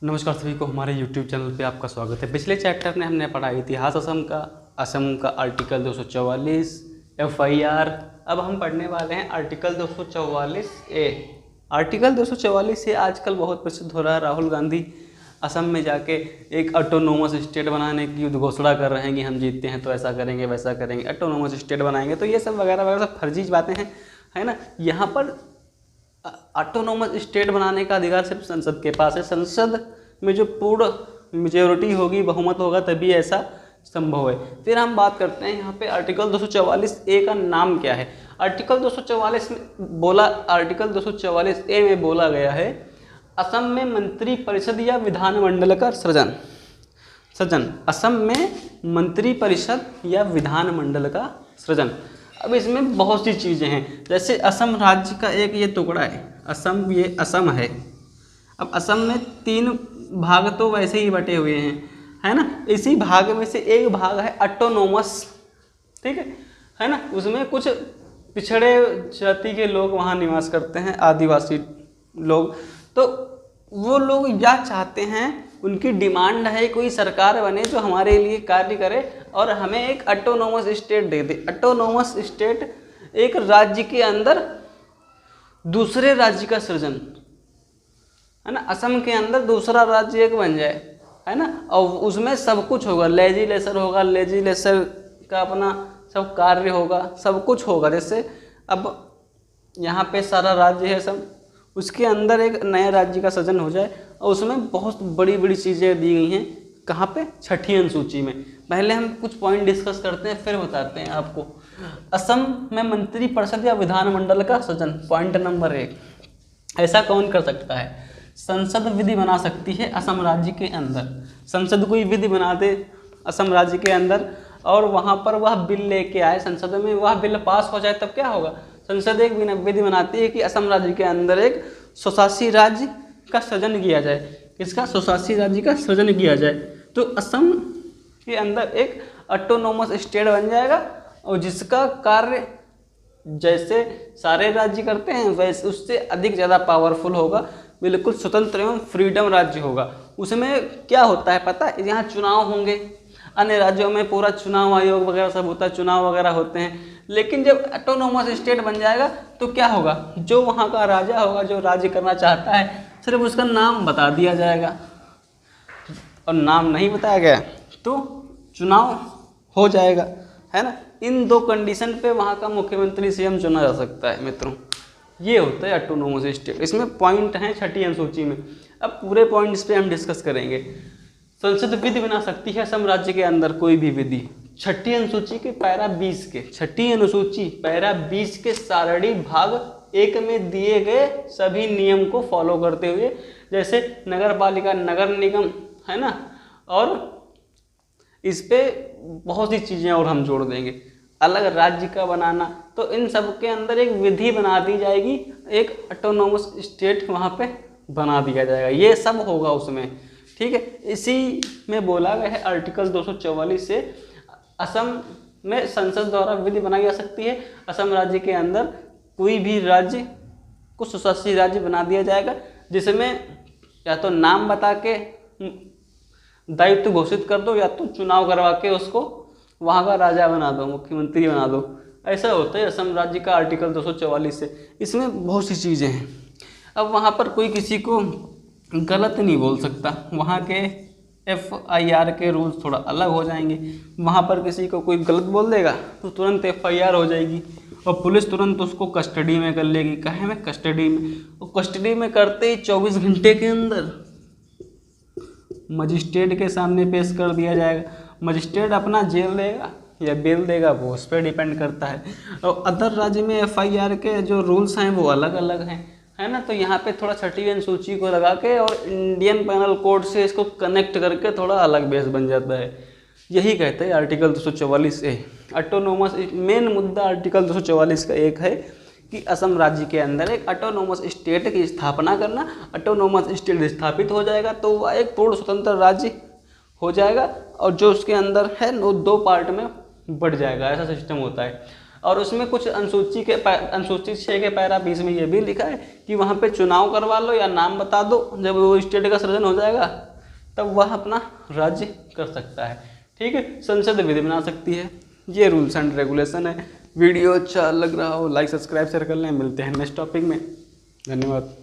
नमस्कार सभी को, हमारे YouTube चैनल पे आपका स्वागत है। पिछले चैप्टर में हमने पढ़ा इतिहास असम का आर्टिकल 244 FIR। अब हम पढ़ने वाले हैं आर्टिकल 244A। आर्टिकल 244 आजकल बहुत प्रसिद्ध हो रहा है। राहुल गांधी असम में जाके एक ऑटोनोमस स्टेट बनाने की घोषणा कर रहे हैं कि हम जीतते हैं तो ऐसा करेंगे वैसा करेंगे, ऑटोनोमस स्टेट बनाएंगे। तो ये सब वगैरह वगैरह सब फर्जी बातें हैं, है ना। यहाँ पर ऑटोनोमस स्टेट बनाने का अधिकार सिर्फ संसद के पास है। संसद में जो पूर्ण मेजोरिटी होगी, बहुमत होगा, तभी ऐसा संभव है। फिर हम बात करते हैं यहाँ पे आर्टिकल 244A का नाम क्या है। आर्टिकल 244A में बोला गया है असम में मंत्री परिषद या विधानमंडल का सृजन। असम में मंत्री परिषद या विधानमंडल का सृजन। अब इसमें बहुत सी चीज़ें हैं, जैसे असम राज्य का एक ये टुकड़ा है, असम, ये असम है। अब असम में 3 भाग तो वैसे ही बटे हुए हैं, है ना। इसी भाग में से एक भाग है ऑटोनोमस, ठीक है ना। उसमें कुछ पिछड़े जाति के लोग वहाँ निवास करते हैं, आदिवासी लोग। तो वो लोग यह चाहते हैं, उनकी डिमांड है कोई सरकार बने जो हमारे लिए कार्य करे और हमें एक ऑटोनोमस स्टेट दे दे। ऑटोनोमस स्टेट एक राज्य के अंदर दूसरे राज्य का सृजन, है ना। असम के अंदर दूसरा राज्य एक बन जाए, है ना, और उसमें सब कुछ होगा, लेजिस्लेचर का अपना सब कार्य होगा, सब कुछ होगा। जैसे अब यहाँ पे सारा राज्य है सब, उसके अंदर एक नया राज्य का सृजन हो जाए और उसमें बहुत बड़ी बड़ी चीज़ें दी गई हैं। कहाँ पे? 6ठी अनुसूची में। पहले हम कुछ पॉइंट डिस्कस करते हैं, फिर बताते हैं आपको। असम में मंत्री परिषद या विधानमंडल का सृजन। पॉइंट नंबर 1, ऐसा कौन कर सकता है? संसद विधि बना सकती है असम राज्य के अंदर। संसद कोई विधि बना दे असम राज्य के अंदर और वहाँ पर वह बिल लेके आए संसद में, वह बिल पास हो जाए, तब क्या होगा? संसद एक विधि बनाती है कि असम राज्य के अंदर एक स्वशासी राज्य का सृजन किया जाए। किसका? स्वशासी राज्य का सृजन किया जाए। तो असम के अंदर एक ऑटोनोमस स्टेट बन जाएगा और जिसका कार्य जैसे सारे राज्य करते हैं वैसे उससे अधिक ज़्यादा पावरफुल होगा, बिल्कुल स्वतंत्र एवं फ्रीडम राज्य होगा। उसमें क्या होता है पता है? यहाँ चुनाव होंगे, अन्य राज्यों में पूरा चुनाव आयोग वगैरह सब होता है, चुनाव वगैरह होते हैं। लेकिन जब ऑटोनोमस स्टेट बन जाएगा तो क्या होगा? जो वहाँ का राजा होगा, जो राज्य करना चाहता है, सिर्फ उसका नाम बता दिया जाएगा और नाम नहीं बताया गया तो चुनाव हो जाएगा, है ना। इन 2 कंडीशन पे वहाँ का मुख्यमंत्री CM चुना जा सकता है मित्रों। ये होता है ऑटोनोमस स्टेट। इसमें पॉइंट हैं 6ठी अनुसूची में। अब पूरे पॉइंट्स पे हम डिस्कस करेंगे। संसद विधि बना सकती है असम राज्य के अंदर कोई भी विधि। 6ठी अनुसूची के पैरा 20 के 6ठी अनुसूची पैरा 20 के सारणी भाग 1 में दिए गए सभी नियम को फॉलो करते हुए, जैसे नगर पालिका, नगर निगम, है ना, और इस पे बहुत सी चीज़ें और हम जोड़ देंगे। अलग राज्य का बनाना, तो इन सब के अंदर एक विधि बना दी जाएगी, एक ऑटोनोमस स्टेट वहाँ पे बना दिया जाएगा। ये सब होगा उसमें, ठीक है। इसी में बोला गया है आर्टिकल 244 से असम में संसद द्वारा विधि बनाई जा सकती है। असम राज्य के अंदर कोई भी राज्य को स्वशासी राज्य बना दिया जाएगा, जिसमें या तो नाम बता के दायित्व घोषित कर दो या तो चुनाव करवा के उसको वहाँ का राजा बना दो, मुख्यमंत्री बना दो। ऐसा होता है असम राज्य का आर्टिकल 244 से। इसमें बहुत सी चीज़ें हैं। अब वहाँ पर कोई किसी को गलत नहीं बोल सकता, वहाँ के FIR के रूल्स थोड़ा अलग हो जाएंगे। वहाँ पर किसी को कोई गलत बोल देगा तो तुरंत FIR हो जाएगी और पुलिस तुरंत उसको कस्टडी में कर लेगी। कहे में? कस्टडी में। और कस्टडी में करते ही 24 घंटे के अंदर मजिस्ट्रेट के सामने पेश कर दिया जाएगा। मजिस्ट्रेट अपना जेल देगा या बेल देगा, वो उस पर डिपेंड करता है। और अदर राज्य में FIR के जो रूल्स हैं वो अलग अलग हैं, है ना। तो यहाँ पे थोड़ा 6ठी अनुसूची को लगा के और इंडियन पैनल कोड से इसको कनेक्ट करके थोड़ा अलग बेस बन जाता है। यही कहते हैं आर्टिकल 244A। ऑटोनोमस मेन मुद्दा आर्टिकल 244 का एक है कि असम राज्य के अंदर एक ऑटोनोमस स्टेट की स्थापना करना। ऑटोनोमस स्टेट स्थापित हो जाएगा तो वह एक पूर्ण स्वतंत्र राज्य हो जाएगा और जो उसके अंदर है वो 2 पार्ट में बढ़ जाएगा। ऐसा सिस्टम होता है। और उसमें कुछ अनुसूची 6 के पैरा 20 में ये भी लिखा है कि वहाँ पे चुनाव करवा लो या नाम बता दो, जब वो स्टेट का सृजन हो जाएगा तब वह अपना राज्य कर सकता है। ठीक है, संसद विधि बना सकती है। ये रूल्स एंड रेगुलेशन है। वीडियो अच्छा लग रहा हो लाइक सब्सक्राइब शेयर कर लें। मिलते हैं नेक्स्ट टॉपिक में। धन्यवाद।